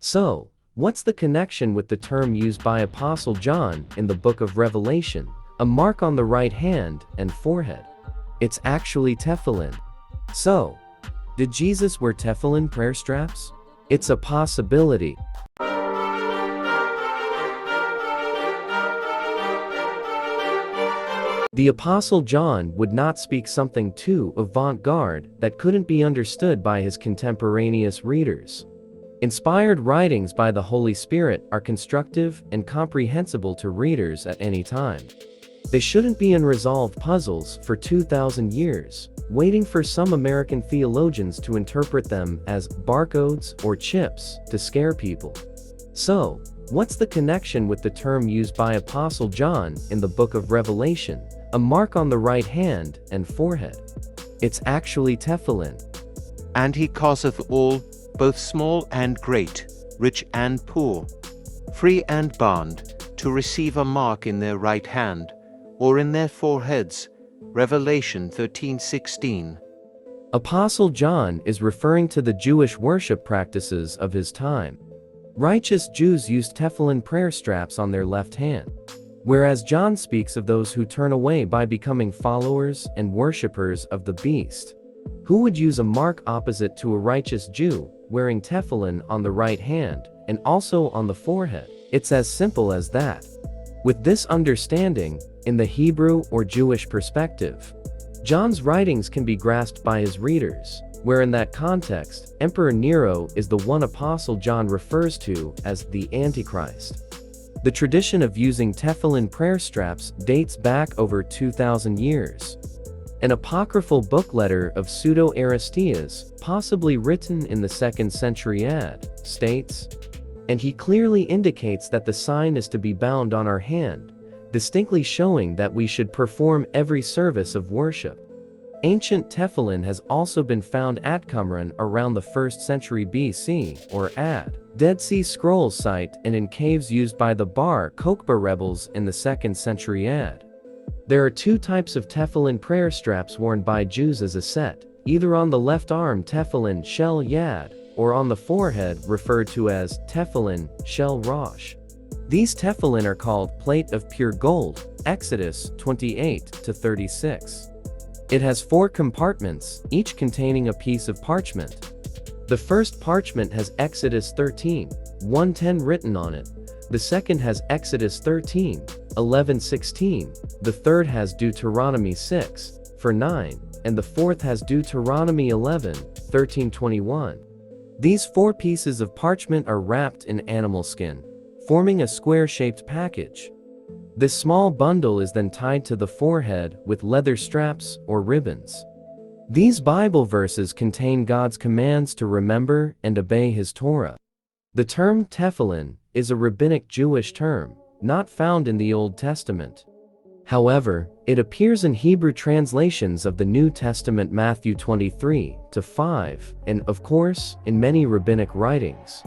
So, what's the connection with the term used by Apostle John in the book of Revelation, a mark on the right hand and forehead? It's actually Tefilin. So, did Jesus wear Tefilin prayer straps? It's a possibility. The Apostle John would not speak something too avant garde that couldn't be understood by his contemporaneous readers. Inspired writings by the Holy Spirit are constructive and comprehensible to readers at any time. They shouldn't be unresolved puzzles for 2,000 years, waiting for some American theologians to interpret them as barcodes or chips to scare people. So, what's the connection with the term used by Apostle John in the book of Revelation, a mark on the right hand and forehead? It's actually Tefilin. And he causeth all, both small and great, rich and poor, free and bond, to receive a mark in their right hand, or in their foreheads. Revelation 13:16. Apostle John is referring to the Jewish worship practices of his time. Righteous Jews used Tefillin prayer straps on their left hand, whereas John speaks of those who turn away by becoming followers and worshippers of the beast. Who would use a mark opposite to a righteous Jew, wearing Tefillin on the right hand, and also on the forehead? It's as simple as that. With this understanding, in the Hebrew or Jewish perspective, John's writings can be grasped by his readers, where in that context, Emperor Nero is the one Apostle John refers to as the Antichrist. The tradition of using Tefillin prayer straps dates back over 2,000 years. An apocryphal book letter of Pseudo-Aristeas, possibly written in the 2nd century AD, states, "And he clearly indicates that the sign is to be bound on our hand, distinctly showing that we should perform every service of worship." Ancient Tefillin has also been found at Qumran around the 1st century BC, or AD, Dead Sea Scrolls site, and in caves used by the Bar Kokhba rebels in the 2nd century AD. There are two types of Tefillin prayer straps worn by Jews as a set, either on the left arm Tefillin Shel Yad, or on the forehead referred to as Tefillin Shel Rosh. These Tefillin are called plate of pure gold, Exodus 28-36. It has 4 compartments, each containing a piece of parchment. The first parchment has Exodus 13:1-10 written on it. The second has Exodus 13:11-16. The third has Deuteronomy 6:9, and the fourth has Deuteronomy 11:13-21. These 4 pieces of parchment are wrapped in animal skin, forming a square-shaped package. This small bundle is then tied to the forehead with leather straps or ribbons. These Bible verses contain God's commands to remember and obey His Torah. The term Tefillin is a rabbinic Jewish term, not found in the Old Testament. However, it appears in Hebrew translations of the New Testament Matthew 23:5, and, of course, in many rabbinic writings.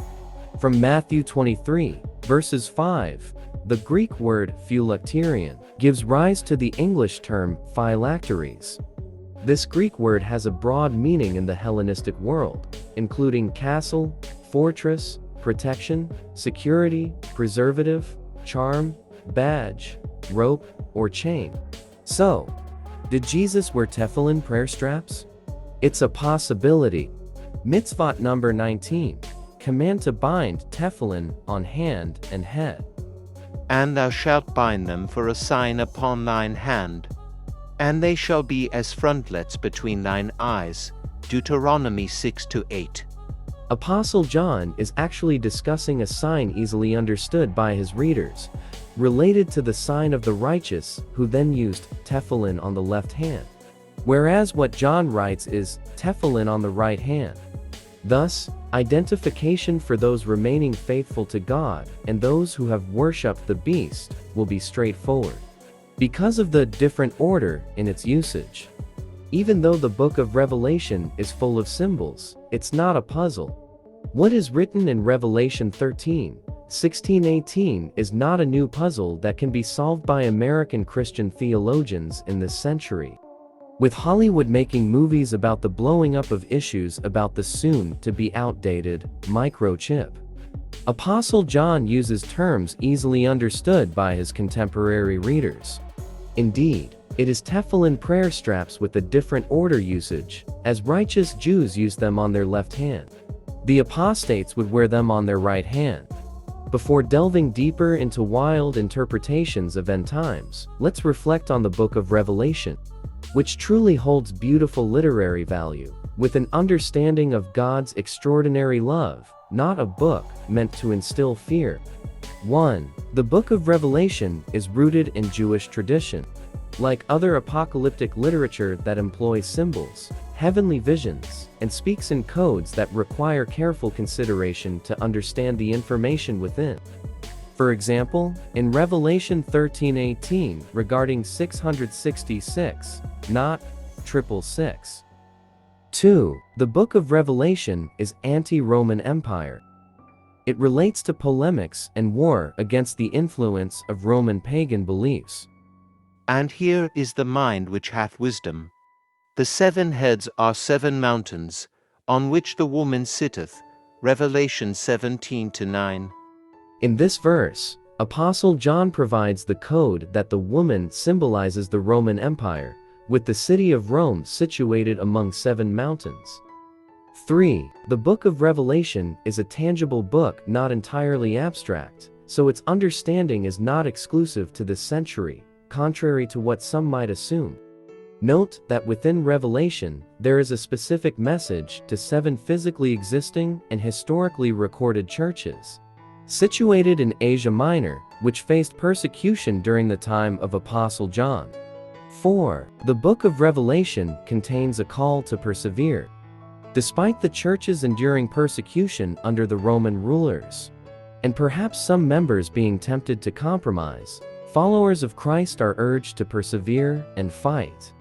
From Matthew 23, verses 5, the Greek word phylacterion gives rise to the English term phylacteries. This Greek word has a broad meaning in the Hellenistic world, including castle, fortress, protection, security, preservative, charm, badge, rope, or chain. So, did Jesus wear Tefillin prayer straps? It's a possibility. Mitzvot number 19. Command to bind Tefillin on hand and head. And thou shalt bind them for a sign upon thine hand, and they shall be as frontlets between thine eyes. Deuteronomy 6-8. Apostle John is actually discussing a sign easily understood by his readers, related to the sign of the righteous, who then used Tefillin on the left hand. Whereas what John writes is Tefillin on the right hand. Thus, identification for those remaining faithful to God and those who have worshipped the beast will be straightforward, because of the different order in its usage. Even though the book of Revelation is full of symbols, it's not a puzzle. What is written in Revelation 13:16-18 is not a new puzzle that can be solved by American Christian theologians in this century. With Hollywood making movies about the blowing up of issues about the soon-to-be outdated microchip, Apostle John uses terms easily understood by his contemporary readers. Indeed, it is Tefilin prayer straps with a different order usage, as righteous Jews use them on their left hand. The apostates would wear them on their right hand. Before delving deeper into wild interpretations of end times, let's reflect on the book of Revelation, which truly holds beautiful literary value, with an understanding of God's extraordinary love, not a book meant to instill fear. 1. The book of Revelation is rooted in Jewish tradition. Like other apocalyptic literature that employs symbols, heavenly visions, and speaks in codes that require careful consideration to understand the information within. For example, in Revelation 13:18 regarding 666, not 666. 2. The book of Revelation is anti-Roman Empire. It relates to polemics and war against the influence of Roman pagan beliefs. And here is the mind which hath wisdom. The 7 heads are 7 mountains, on which the woman sitteth. Revelation 17:9. In this verse, Apostle John provides the code that the woman symbolizes the Roman Empire, with the city of Rome situated among 7 mountains. 3. The book of Revelation is a tangible book, not entirely abstract, so its understanding is not exclusive to this century, contrary to what some might assume. Note that within Revelation, there is a specific message to 7 physically existing and historically recorded churches, situated in Asia Minor, which faced persecution during the time of Apostle John. 4. The book of Revelation contains a call to persevere. Despite the church's enduring persecution under the Roman rulers, and perhaps some members being tempted to compromise, followers of Christ are urged to persevere and fight.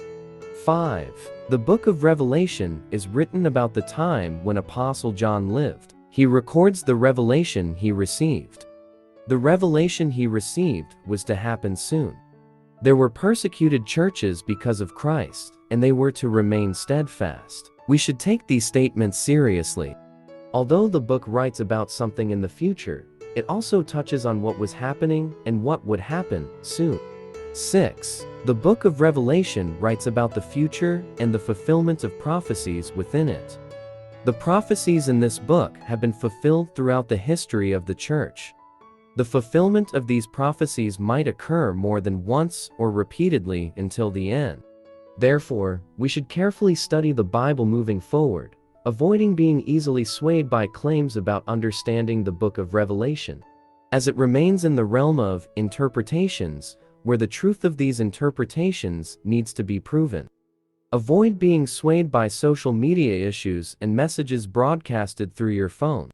5. The book of Revelation is written about the time when Apostle John lived. He records the revelation he received. The revelation he received was to happen soon. There were persecuted churches because of Christ, and they were to remain steadfast. We should take these statements seriously. Although the book writes about something in the future, it also touches on what was happening and what would happen soon. 6. The book of Revelation writes about the future and the fulfillment of prophecies within it. The prophecies in this book have been fulfilled throughout the history of the church. The fulfillment of these prophecies might occur more than once or repeatedly until the end. Therefore, we should carefully study the Bible moving forward, avoiding being easily swayed by claims about understanding the book of Revelation, as it remains in the realm of interpretations, where the truth of these interpretations needs to be proven. Avoid being swayed by social media issues and messages broadcasted through your phone.